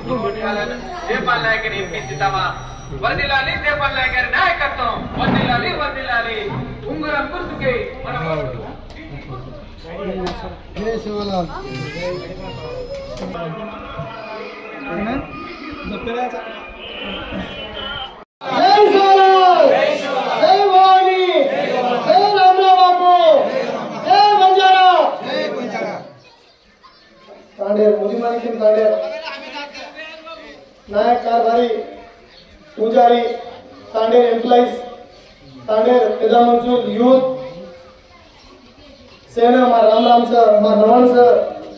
జయపాల్ నాయకని ఎంపించుతామా వర్దిలాలి జయపాల్ నాయకని నాయకత్వం వర్దిలాలి వర్దిలాలి ఉంగరం గుర్తుకి మన జై శివలాల్ नायक कारभारी पुजारी तांडेर एम्प्लॉइज तांडेर पेदा मंजूर यूथ सेना मार राम राम सर मार नमन सर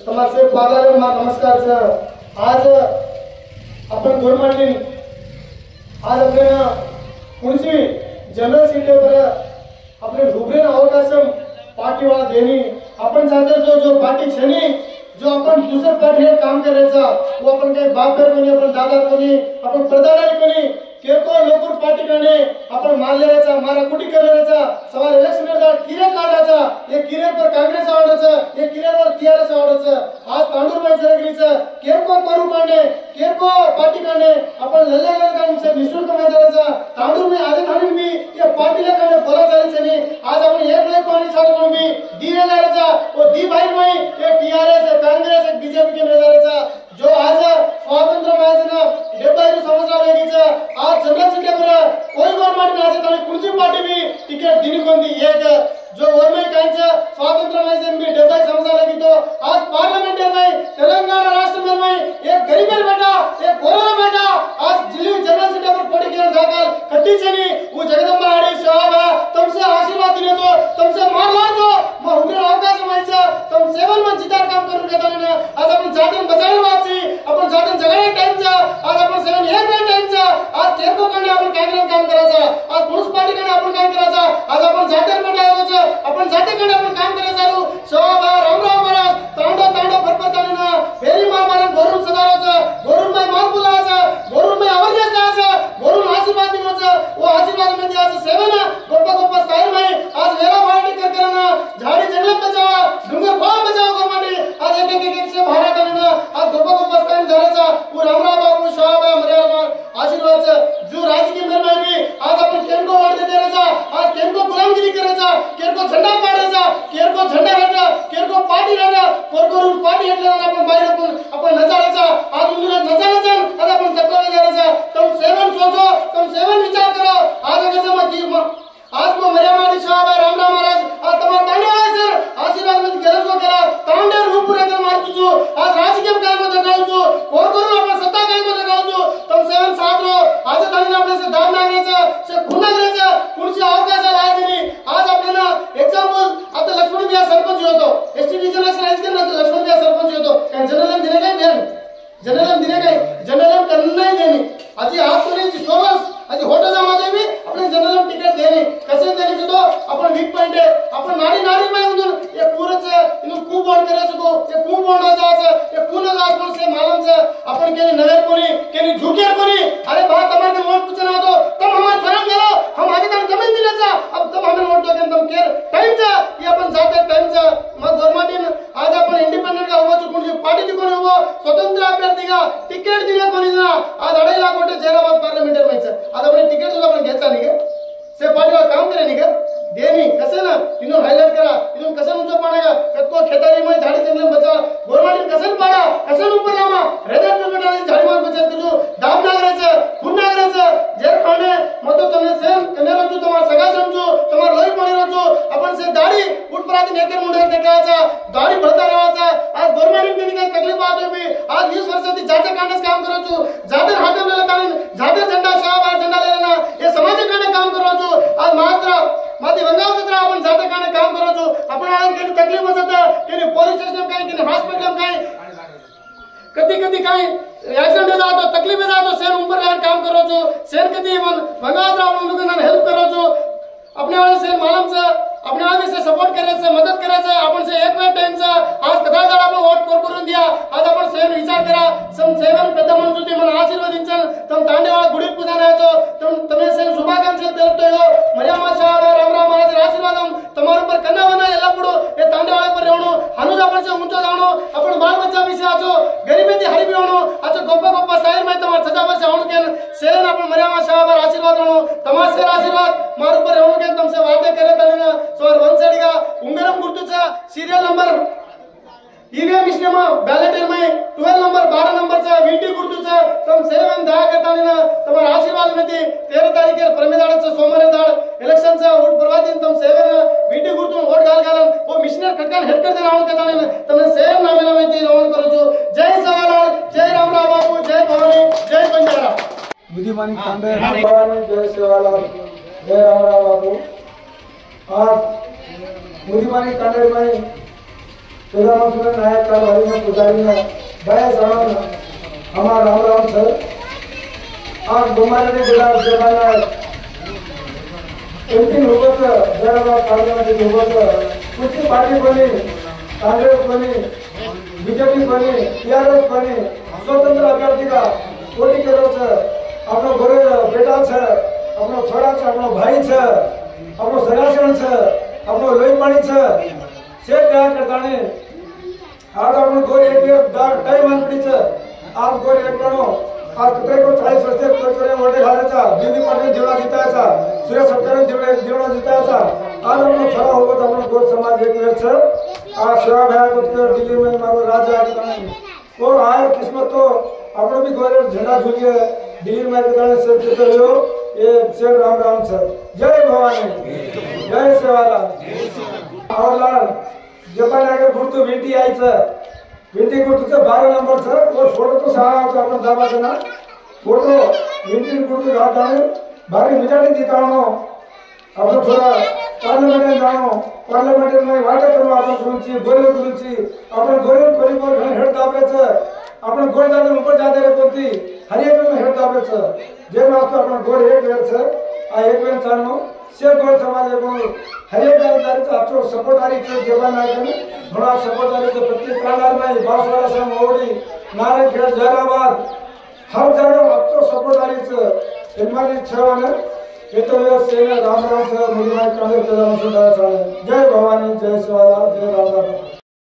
तमार से पागार मार नमस्कार सर आज अपन गवर्नमेंट आज अपने कुर्सी जनरल सीट पर अपने ढुबरे अवकाशम पार्टी वाला देनी अपन चाहते जो पार्टी छेनी जो अपन दूसरे पार्टी काम करायचा वो अपन काही बापर कोणी अपन दादा कोणी अपन प्रधान कोणी केको लोकल पार्टी कडे आपण मारलेल्याचा मारा कुटी करण्याचा सवाल इलेक्शनचा किरे काढायचा हे किरे पर काँग्रेस आवडायचं हे किरेवर टीआरएस आवडायचं आज तांडूरबाई जरगरीचं केको करू काढणे केको पार्टी कडे आपण लल्लेला काढण्याचा निशुल्क करायचा तांडूरबाई आज ठाणे मी या पार्टीला कडे बोला चालायचं नाही आज आपण एक लाख पाणी सांगतो मी डी वेदाराचा वो डी भाई भाई ये टीआरएस कांग्रेस बीजेपी के वेदाराचा जो आज स्वातंत्र्य महासना 70 संवत्सर लगेचा आज जनरल सीट पर कोई गवर्नमेंट नाही असे तरी कुठची पार्टी भी टिकट दिनी कोणती एक जो गवर्नमेंट कायचं स्वातंत्र्य महासना भी 70 संवत्सर लगितो आज पार्लिमेंट में तेलंगाना राष्ट्र में एक गरीब बेटा एक गोरा बेटा आज दिल्ली जनरल सीट पर पड़ी के दाखल कट्टी चनी वो जगदंबा आड़ी साहब तुमसे आशीर्वाद दिने तो तुमसे मान लो तो मैं उन्हें अवकाश माहिती तुम सेवन में जितार काम करून घेता ना आज आपण जातीन बचावणे वाची आपण जातीन जगाने टाइमचा आज आपण सेवन एक टाइमचा आज केको कडे आपण काय काम करायचं आज पुरुष पार्टी कडे आपण काय करायचं आज आपण जातीर कडे आहोत आपण जातीकडे आपण काम करायचं चालू शोभा रामराव महाराज तांडो तांडो फरफरताना फेरी महाराज गोरून सदाराचं गोरून बाई मान बोलायचं गोरून बाई अवरनेस द्यायचं गोरून आशीर्वाद द्यायचं वो आशीर्वाद मध्ये आज सेवन गोपा गोपा स्थायी नाही आज वेला वाटी करना झाडी जंगल बचावा डुंगर फाम बचावा गोमाडी आज एक से भारत आणना आज गोपा गोपा स्थायी झाल्याचा वो रामराव बाबू शोभा मर्यादा आशीर्वाद जो राजकीय निर्णय भी आज आपण केनको वाढ देण्याचा आज केनको गुलामगिरी करायचा केनको झंडा पाडायचा केनको झंडा राखा केनको पार्टी राखा कोरकोरून पार्टी हेटला आपण बाहेर आपण नचारायचा आज उन्हात नचारायचा आज आपण तत्वाला जायचा तुम सेवन सोचो तुम सेवन विचार करो आज कसं मग आज मग मर्यामाडी शोभा रामराव महाराज आज तुम्हाला तांडे आहे सर आशीर्वाद मध्ये गरज को केला तांडे रूपुरे कर मारतो आज राजकीय काय को दगावतो कोरकोरून आपण सत्ता काय को दगावतो तुम सेवन साथ रो आज तांडे आपले से दाम नागरायचं से खुन्ना करायचं पुढची अवकाशाला आहे दिली आज आपल्याला एक्झाम्पल आता लक्ष्मण बिया सरपंच होतो एसटी डिव्हिजन राईज केला तर लक्ष्मण बिया सरपंच होतो काय जनरल दिले काय बेन जनरल दिले काय जनरल करणार नाही देणे आजी हात कोणीची सोबत आजी होटल जमा देवी आपण जनरल तिकीट देणे कसे देणे तो आपण वीक पॉइंट आहे आपण नारी नारी में उधर ये पूरच इनु कू बॉन्ड करायचं तो ये कू बॉन्ड जायचं ये पुन्हा आपण से मालमचं आपण केले नवेर कोणी केली झुकेर कोणी अरे बा तुम्हाला वोट पूछना तो तुम हमारे फरक गेलो हम आगे तक कमेंट दिलेचा अब तुम हमें वोट दो तुम केर टाइमचा ये आपण जाते टाइमचा मग गवर्नमेंट आज आपण इंडिपेंडेंट का हुआ चुकून पार्टी कोणी हुआ स्वतंत्र अभ्यर्थीगा तिकीट दिले कोणी ना आज 2.5 लाख वोट जैराबाद पार्लिमेंट व्हायचं आज आपण तिकीट सुद्धा आपण घ्यायचा नाही का से पार्टीवर काम करे नाही का देनी कसे ना इन्हों हाईलाइट करा इन्हों कसन ऊंचा पाड़ेगा कत्तो खेतारी में झाड़ी जंगल बचा गवर्नमेंट कसन पाड़ा कसन ऊपर लामा रेडर पे बेटा झाड़ी मार बचा जो दाम नागरायचं खून नागरायचं जेर खाणे मतो तुम्ही सेम कनेरो जो तुम्हारा सगा समजो तुम्हारा लोई पणेरो जो अपन से दाढ़ी उठपराती नेकर मुंडे देखायचा दाढ़ी बढ़ता रहायचा आज गवर्नमेंट ने काही तकलीफ आते भी आज 20 वर्षाची जाते काढण्यास काम करायचो जाते हातवलेला तालीन जाते झंडा शाहबाज झंडा लेना हे समाजाकडे काम करायचो आज मात्र माती वंगावत आपण जाते काढणे काम करायचो आपण आज काही तकलीफ असत केली पोलीस स्टेशन काही केली हॉस्पिटल काही कधी कधी काही ऍक्सिडेंट जातो तकलीफ जातो सेन ऊपर लाइन काम करायचो सेन कधी वंगावत आपण लोकांना हेल्प करायचो अपने वाले से मालूम से अपने आगे से सपोर्ट करायचं मदत करायचं आपण से एक वेळ टाइमचा आज कदाचित आपण वोट करून दिया आज आपण सेवन विचार करा सम सेवन पेद्द मनसुती मन आशीर्वादिंचन तम तांडेवाळ गुडी पूजा नायचो तमे से शुभाकांक्षे తెలుపుతాయో మరియమ్మ साहब रामराव महाराज आशीर्वादम તમારા ઉપર કન્નાવના એલાપડો એ તાંडेवाळे પર રહેણો હનુજ आपण से ઊંચો જાણો आपण बाल बच्चा विषय आजो गरीबी हरिबी होणो आज गप्पा गप्पा सेन अपन मरियामा साहब आशीर्वाद नो तमासे आशीर्वाद मार ऊपर रहू के तुमसे वादे करे तलिना सोर वंसडिगा उंगरम गुर्तुचा सीरियल नंबर ईवीएम इस्नेमा बैलेट में 12 नंबर 12 नंबरचा वीटी गुर्तुचा तुम सेवन दहा करताना तुम्हारा आशीर्वाद मध्ये 13 तारीखेर परमेदाडचं सोमवार दाड इलेक्शनचा वोट परवादीन तुम सेवन वीटी गुर्तून वोट घालन वो मिशनर खटकान हेड करते नाव करताना तुमने सेम नामे मध्ये नोंद करू छो जय सवालाल जय रामराव बाबू जय भवानी जय बंजारा बुद्धिमानी कांडे भवानी जय सेवालाल जय रामराव बाबू आज बुद्धिमानी कांडे में प्रधानमंत्री नायक का भारी में पुजारी में बड़े समान हमारा रामराव सर आज गुमारे जिला जमाना एमपी लोगों जगह पार्लियामेंट लोगों कुछ पार्टी बनी कांग्रेस बनी बीजेपी बनी टीआरएस बनी स्वतंत्र अभ्यर्थी का पोटी करो अपना गोरे बेटा छे अपना छोरा छे अपना भाई छे अपना सगासण छे अपना लोही पानी छे से क्या करता ने आज आपण गोरे एक टाइम आणपडी छे आज गोरे एक गणो आज कुत्रे को 40 वर्षे कोचरे वोटे घालायचा बीबी पाटील देवळा जितायचा सूर्य सत्याने देवळा जितायचा आज आपण छोरा होत आपण गोर समाज एक वेळ छे आ सेवा भाई कुछ दिल्ली में मारो राजा के और आए किस्मत तो आपण भी गोरे झंडा झूलिए दिल्ली में के से के हो ये शेर राम सर जय भवानी जय सेवालाल और लाल जपान आगे गुर्तू विंटी आयचं विंटी गुर्तूचं 12 नंबरचं वो फोटो तो सहा आपण दाबा देना फोटो विंटी गुर्तू घाताने भारी मेजॉरिटी जितावनो आपण थोडा पार्लमेंट जाणो पार्लमेंट में वाटा करू आपण गुरुची गोरे गुरुची आपण गोरे परिवार घणे हेड दाबायचं आपण गोरे जाते ऊपर जाते रे कोणती हरियाणा में हेड दाबायचं जे वास्तव आपण गोरे एक वेळचं आ एक वेळ चालनो से गोर समाज को हरियाणा दारीचा आपको सपोर्ट आरी के जवान आगे बड़ा सपोर्ट आरी के प्रत्येक कालार में बासवाड़ा से मोड़ी नारे खेड़ जराबाद हर जगह आपको सपोर्ट आरी के इनमाली छवाने ये तो ये सेना रामराव से मुझे कांग्रेस प्रधान जय भवानी जय शिवाला जय रामराव